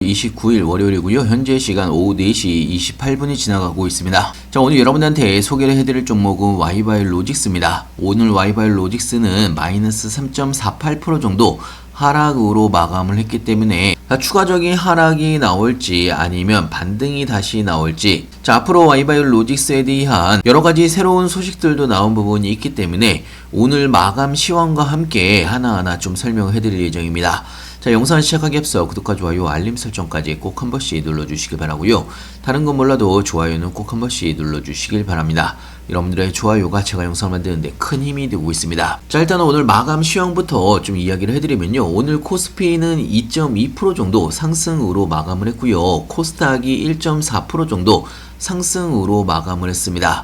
29일 월요일이고요. 현재 시간 오후 4시 28분이 지나가고 있습니다. 자, 오늘 여러분들한테 소개를 해드릴 종목은 와이바이오로직스입니다. 오늘 와이바이오로직스는 마이너스 3.48% 정도 하락으로 마감을 했기 때문에 추가적인 하락이 나올지 아니면 반등이 다시 나올지, 자, 앞으로 와이바이오로직스에 대한 여러가지 새로운 소식들도 나온 부분이 있기 때문에 오늘 마감 시황과 함께 하나하나 좀 설명을 해드릴 예정입니다. 자, 영상 시작하기 앞서 구독과 좋아요, 알림 설정까지 꼭 한 번씩 눌러주시길 바라고요. 다른 건 몰라도 좋아요는 꼭 한 번씩 눌러주시길 바랍니다. 여러분들의 좋아요가 제가 영상을 만드는데 큰 힘이 되고 있습니다. 자, 일단 오늘 마감 시황부터 좀 이야기를 해드리면요. 오늘 코스피는 2.2% 정도 상승으로 마감을 했고요. 코스닥이 1.4% 정도 상승으로 마감을 했습니다.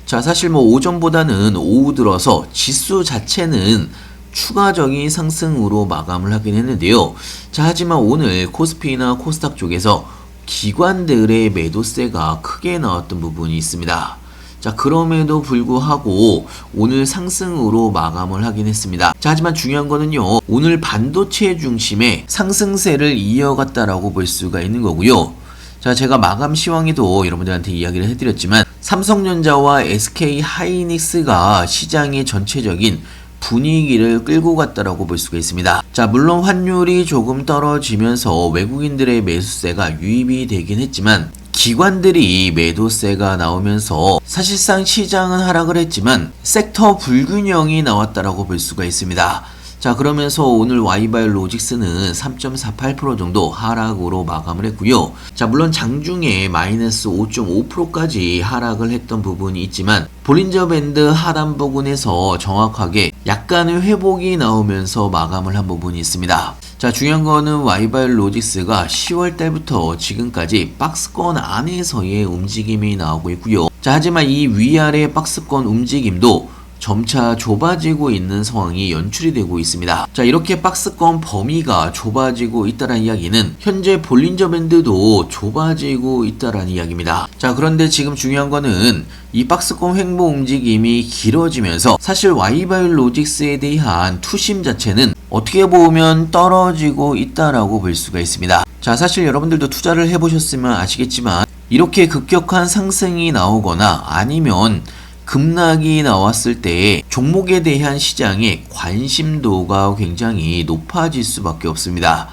자, 사실 오전보다는 오후 들어서 지수 자체는 추가적인 상승으로 마감을 하긴 했는데요. 자, 하지만 오늘 코스피나 코스닥 쪽에서 기관들의 매도세가 크게 나왔던 부분이 있습니다. 자, 그럼에도 불구하고 오늘 상승으로 마감을 하긴 했습니다. 자, 하지만 중요한 거는요, 오늘 반도체 중심의 상승세를 이어갔다라고 볼 수가 있는 거고요. 자, 제가 마감 시황에도 여러분들한테 이야기를 해드렸지만 삼성전자와 SK하이닉스가 시장의 전체적인 분위기를 끌고 갔다라고 볼 수가 있습니다. 자, 물론 환율이 조금 떨어지면서 외국인들의 매수세가 유입이 되긴 했지만 기관들이 매도세가 나오면서 사실상 시장은 하락을 했지만 섹터 불균형이 나왔다라고 볼 수가 있습니다. 자, 그러면서 오늘 와이바이오로직스는 3.48% 정도 하락으로 마감을 했고요. 자, 물론 장중에 마이너스 5.5%까지 하락을 했던 부분이 있지만 볼린저 밴드 하단 부분에서 정확하게 약간의 회복이 나오면서 마감을 한 부분이 있습니다. 자, 중요한 거는 와이바이오로직스가 10월 달부터 지금까지 박스권 안에서의 움직임이 나오고 있고요. 자, 하지만 이 위아래 박스권 움직임도 점차 좁아지고 있는 상황이 연출이 되고 있습니다. 자, 이렇게 박스권 범위가 좁아지고 있다는 이야기는 현재 볼린저 밴드도 좁아지고 있다는 이야기입니다. 자, 그런데 지금 중요한 거는 이 박스권 횡보 움직임이 길어지면서 사실 와이바이오로직스에 대한 투심 자체는 어떻게 보면 떨어지고 있다라고 볼 수가 있습니다. 자, 사실 여러분들도 투자를 해보셨으면 아시겠지만 이렇게 급격한 상승이 나오거나 아니면 급락이 나왔을 때 종목에 대한 시장의 관심도가 굉장히 높아질 수밖에 없습니다.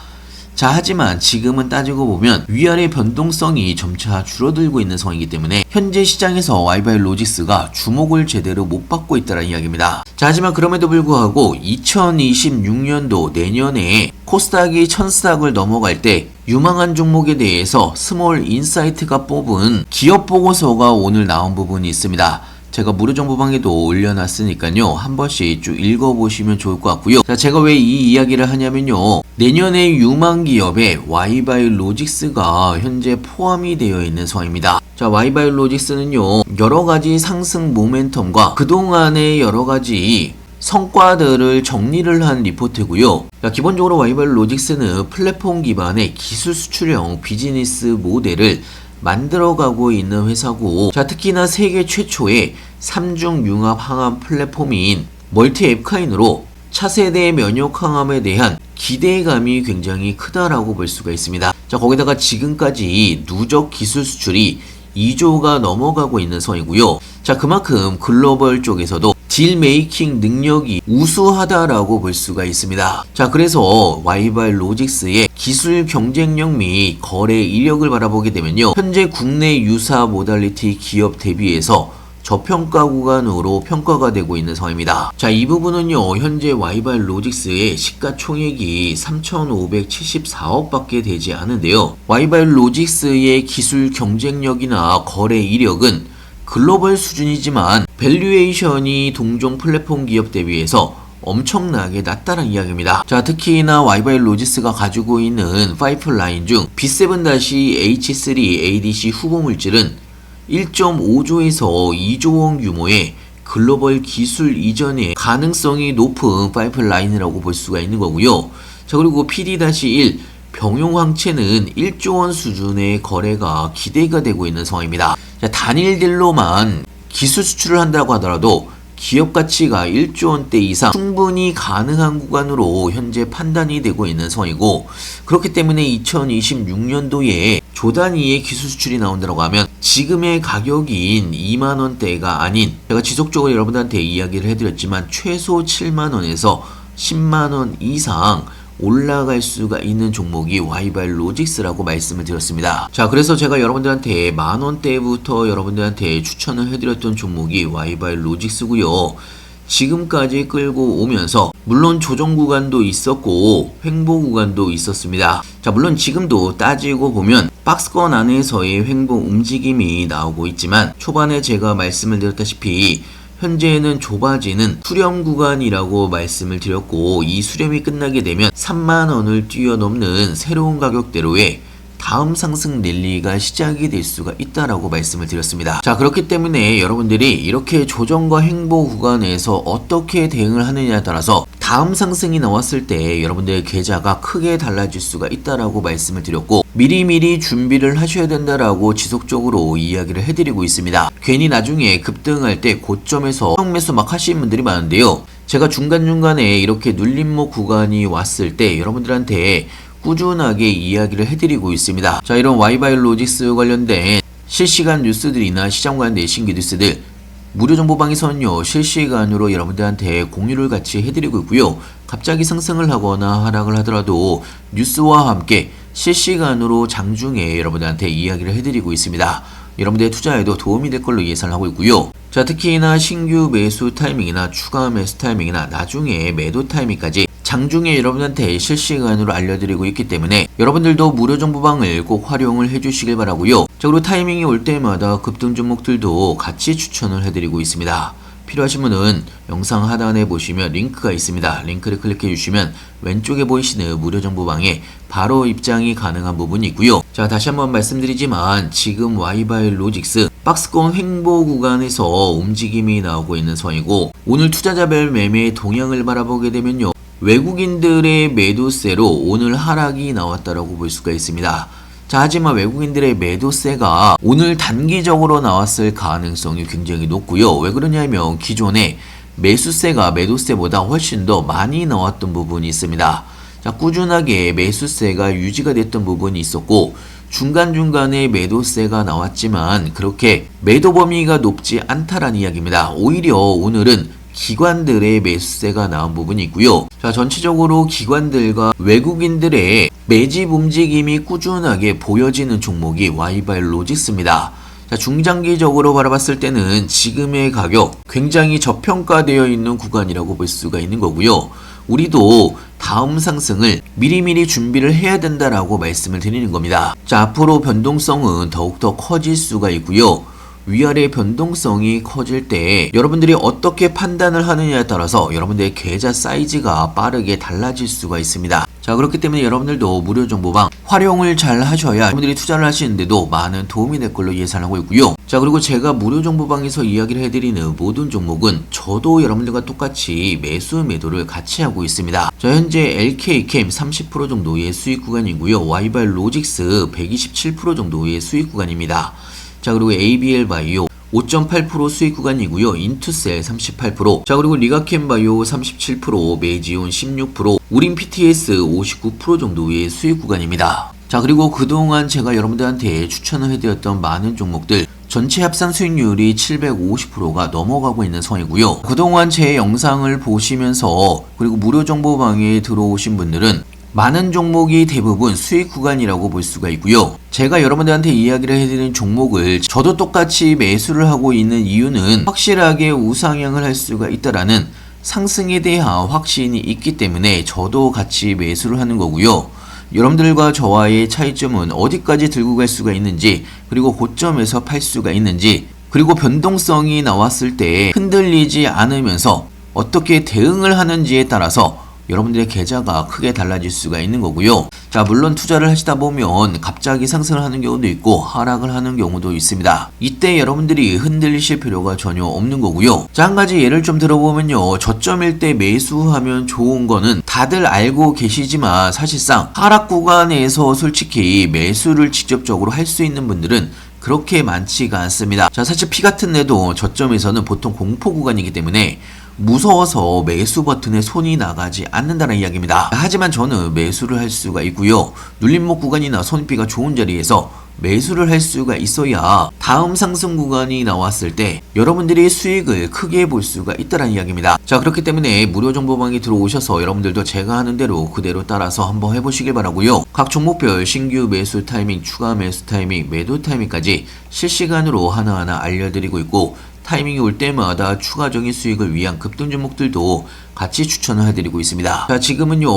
자, 하지만 지금은 따지고 보면 위아래 변동성이 점차 줄어들고 있는 상황이기 때문에 현재 시장에서 와이바이오로직스가 주목을 제대로 못 받고 있다는 이야기입니다. 자, 하지만 그럼에도 불구하고 2026년도 내년에 코스닥이 1000스닥을 넘어갈 때 유망한 종목에 대해서 스몰 인사이트가 뽑은 기업 보고서가 오늘 나온 부분이 있습니다. 제가 무료 정보방에도 올려놨으니까요, 한 번씩 쭉 읽어보시면 좋을 것 같고요. 자, 제가 왜 이 이야기를 하냐면요, 내년에 유망 기업에 와이바이오로직스가 현재 포함이 되어 있는 상황입니다. 자, 와이바이오로직스는요, 여러가지 상승 모멘텀과 그동안의 여러가지 성과들을 정리를 한 리포트고요. 자, 기본적으로 와이바이오로직스는 플랫폼 기반의 기술 수출형 비즈니스 모델을 만들어가고 있는 회사고, 자, 특히나 세계 최초의 3중 융합 항암 플랫폼인 멀티 앱카인으로 차세대 면역 항암에 대한 기대감이 굉장히 크다라고 볼 수가 있습니다. 자, 거기다가 지금까지 누적 기술 수출이 2조가 넘어가고 있는 상황이고요. 자, 그만큼 글로벌 쪽에서도 딜 메이킹 능력이 우수하다라고 볼 수가 있습니다. 자, 그래서 와이바이오로직스의 기술 경쟁력 및 거래 이력을 바라보게 되면요, 현재 국내 유사 모달리티 기업 대비해서 저평가 구간으로 평가가 되고 있는 상황입니다. 자, 이 부분은요, 현재 와이바이오로직스의 시가총액이 3,574억 밖에 되지 않은데요, 와이바이오로직스의 기술 경쟁력이나 거래 이력은 글로벌 수준이지만 밸류에이션이 동종 플랫폼 기업 대비해서 엄청나게 낮다는 이야기입니다. 자, 특히나 와이바이오로직스가 가지고 있는 파이프라인 중 B7-H3 ADC 후보 물질은 1.5조에서 2조 원 규모의 글로벌 기술 이전의 가능성이 높은 파이프라인이라고 볼 수가 있는 거고요. 자, 그리고 PD-1 병용항체는 1조 원 수준의 거래가 기대가 되고 있는 상황입니다. 자, 단일 딜로만 기술 수출을 한다고 하더라도 기업 가치가 1조 원대 이상 충분히 가능한 구간으로 현재 판단이 되고 있는 상황이고, 그렇기 때문에 2026년도에 조 단위의 기술 수출이 나온다고 하면 지금의 가격인 2만원대가 아닌, 제가 지속적으로 여러분들한테 이야기를 해드렸지만 최소 7만원에서 10만원 이상 올라갈 수가 있는 종목이 와이바일 로직스라고 말씀을 드렸습니다. 자, 그래서 제가 여러분들한테 만원대부터 여러분들한테 추천을 해드렸던 종목이 와이바일 로직스고요. 지금까지 끌고 오면서 물론 조정 구간도 있었고 횡보 구간도 있었습니다. 자, 물론 지금도 따지고 보면 박스권 안에서의 횡보 움직임이 나오고 있지만, 초반에 제가 말씀을 드렸다시피 현재는 좁아지는 수렴 구간이라고 말씀을 드렸고, 이 수렴이 끝나게 되면 3만원을 뛰어넘는 새로운 가격대로의 다음 상승 랠리가 시작이 될 수가 있다라고 말씀을 드렸습니다. 자, 그렇기 때문에 여러분들이 이렇게 조정과 횡보 구간에서 어떻게 대응을 하느냐에 따라서 다음 상승이 나왔을 때 여러분들의 계좌가 크게 달라질 수가 있다라고 말씀을 드렸고, 미리미리 준비를 하셔야 된다라고 지속적으로 이야기를 해드리고 있습니다. 괜히 나중에 급등할 때 고점에서 매수 막 하시는 분들이 많은데요. 제가 중간중간에 이렇게 눌림목 구간이 왔을 때 여러분들한테 꾸준하게 이야기를 해드리고 있습니다. 자, 이런 와이바일 로직스 관련된 실시간 뉴스들이나 시장 관련된 신규 뉴스들 무료 정보방에서는요 실시간으로 여러분들한테 공유를 같이 해드리고 있고요. 갑자기 상승을 하거나 하락을 하더라도 뉴스와 함께 실시간으로 장중에 여러분들한테 이야기를 해드리고 있습니다. 여러분들의 투자에도 도움이 될 걸로 예상을 하고 있고요. 자, 특히나 신규 매수 타이밍이나 추가 매수 타이밍이나 나중에 매도 타이밍까지 장중에 여러분한테 실시간으로 알려드리고 있기 때문에 여러분들도 무료 정보방을 꼭 활용을 해주시길 바라고요. 자, 그리고 타이밍이 올 때마다 급등 종목들도 같이 추천을 해드리고 있습니다. 필요하신 분은 영상 하단에 보시면 링크가 있습니다. 링크를 클릭해 주시면 왼쪽에 보이시는 무료 정보방에 바로 입장이 가능한 부분이 있고요. 자, 다시 한번 말씀드리지만 지금 와이바일 로직스 박스권 횡보 구간에서 움직임이 나오고 있는 상황이고, 오늘 투자자별 매매 동향을 바라보게 되면요, 외국인들의 매도세로 오늘 하락이 나왔다라고 볼 수가 있습니다. 자, 하지만 외국인들의 매도세가 오늘 단기적으로 나왔을 가능성이 굉장히 높고요. 왜 그러냐면 기존에 매수세가 매도세보다 훨씬 더 많이 나왔던 부분이 있습니다. 자, 꾸준하게 매수세가 유지가 됐던 부분이 있었고, 중간중간에 매도세가 나왔지만 그렇게 매도 범위가 높지 않다라는 이야기입니다. 오히려 오늘은 기관들의 매수세가 나온 부분이 있고요. 자, 전체적으로 기관들과 외국인들의 매집 움직임이 꾸준하게 보여지는 종목이 와이바일 로직스입니다. 자, 중장기적으로 바라봤을 때는 지금의 가격 굉장히 저평가되어 있는 구간이라고 볼 수가 있는 거고요. 우리도 다음 상승을 미리미리 준비를 해야 된다라고 말씀을 드리는 겁니다. 자, 앞으로 변동성은 더욱더 커질 수가 있고요. 위아래 변동성이 커질 때 여러분들이 어떻게 판단을 하느냐에 따라서 여러분들의 계좌 사이즈가 빠르게 달라질 수가 있습니다. 자, 그렇기 때문에 여러분들도 무료 정보방 활용을 잘 하셔야 여러분들이 투자를 하시는데도 많은 도움이 될 걸로 예상하고 있고요. 자, 그리고 제가 무료 정보방에서 이야기를 해드리는 모든 종목은 저도 여러분들과 똑같이 매수 매도를 같이 하고 있습니다. 자, 현재 LK캠 30% 정도의 수익 구간이고요. 와이바일 로직스 127% 정도의 수익 구간입니다. 자, 그리고 ABL 바이오 5.8% 수익 구간이고요. 인투셀 38%, 자, 그리고 리가캠 바이오 37%, 메이지온 16%, 우린 PTS 59% 정도의 수익 구간입니다. 자, 그리고 그동안 제가 여러분들한테 추천을 해드렸던 많은 종목들 전체 합산 수익률이 750%가 넘어가고 있는 상황이고요. 그동안 제 영상을 보시면서 그리고 무료 정보방에 들어오신 분들은 많은 종목이 대부분 수익 구간이라고 볼 수가 있고요. 제가 여러분들한테 이야기를 해드린 종목을 저도 똑같이 매수를 하고 있는 이유는 확실하게 우상향을 할 수가 있다라는 상승에 대한 확신이 있기 때문에 저도 같이 매수를 하는 거고요. 여러분들과 저와의 차이점은 어디까지 들고 갈 수가 있는지, 그리고 고점에서 팔 수가 있는지, 그리고 변동성이 나왔을 때 흔들리지 않으면서 어떻게 대응을 하는지에 따라서 여러분들의 계좌가 크게 달라질 수가 있는 거고요. 자, 물론 투자를 하시다 보면 갑자기 상승을 하는 경우도 있고 하락을 하는 경우도 있습니다. 이때 여러분들이 흔들리실 필요가 전혀 없는 거고요. 자, 한 가지 예를 좀 들어보면요, 저점일 때 매수하면 좋은 거는 다들 알고 계시지만 사실상 하락 구간에서 솔직히 매수를 직접적으로 할 수 있는 분들은 그렇게 많지가 않습니다. 자, 사실 피 같은 애도 저점에서는 보통 공포 구간이기 때문에 무서워서 매수 버튼에 손이 나가지 않는다는 이야기입니다. 하지만 저는 매수를 할 수가 있고요. 눌림목 구간이나 손익비가 좋은 자리에서 매수를 할 수가 있어야 다음 상승 구간이 나왔을 때 여러분들이 수익을 크게 볼 수가 있다는 이야기입니다. 자, 그렇기 때문에 무료 정보방에 들어오셔서 여러분들도 제가 하는 대로 그대로 따라서 한번 해보시길 바라고요. 각 종목별 신규 매수 타이밍, 추가 매수 타이밍, 매도 타이밍까지 실시간으로 하나하나 알려드리고 있고, 타이밍이 올 때마다 추가적인 수익을 위한 급등 종목들도 같이 추천을 해드리고 있습니다. 자, 지금은요,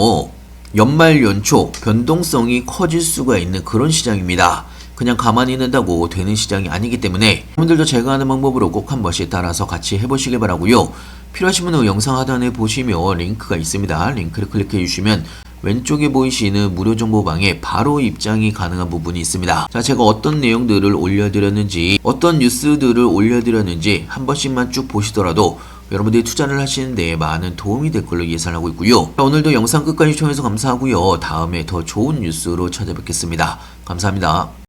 연말 연초 변동성이 커질 수가 있는 그런 시장입니다. 그냥 가만히 있는다고 되는 시장이 아니기 때문에 여러분들도 제가 하는 방법으로 꼭 한 번씩 따라서 같이 해보시길 바라고요. 필요하신 분은 영상 하단에 보시면 링크가 있습니다. 링크를 클릭해 주시면 왼쪽에 보이시는 무료 정보방에 바로 입장이 가능한 부분이 있습니다. 자, 제가 어떤 내용들을 올려드렸는지, 어떤 뉴스들을 올려드렸는지 한 번씩만 쭉 보시더라도 여러분들이 투자를 하시는데 많은 도움이 될 걸로 예상하고 있고요. 자, 오늘도 영상 끝까지 시청해서 감사하고요. 다음에 더 좋은 뉴스로 찾아뵙겠습니다. 감사합니다.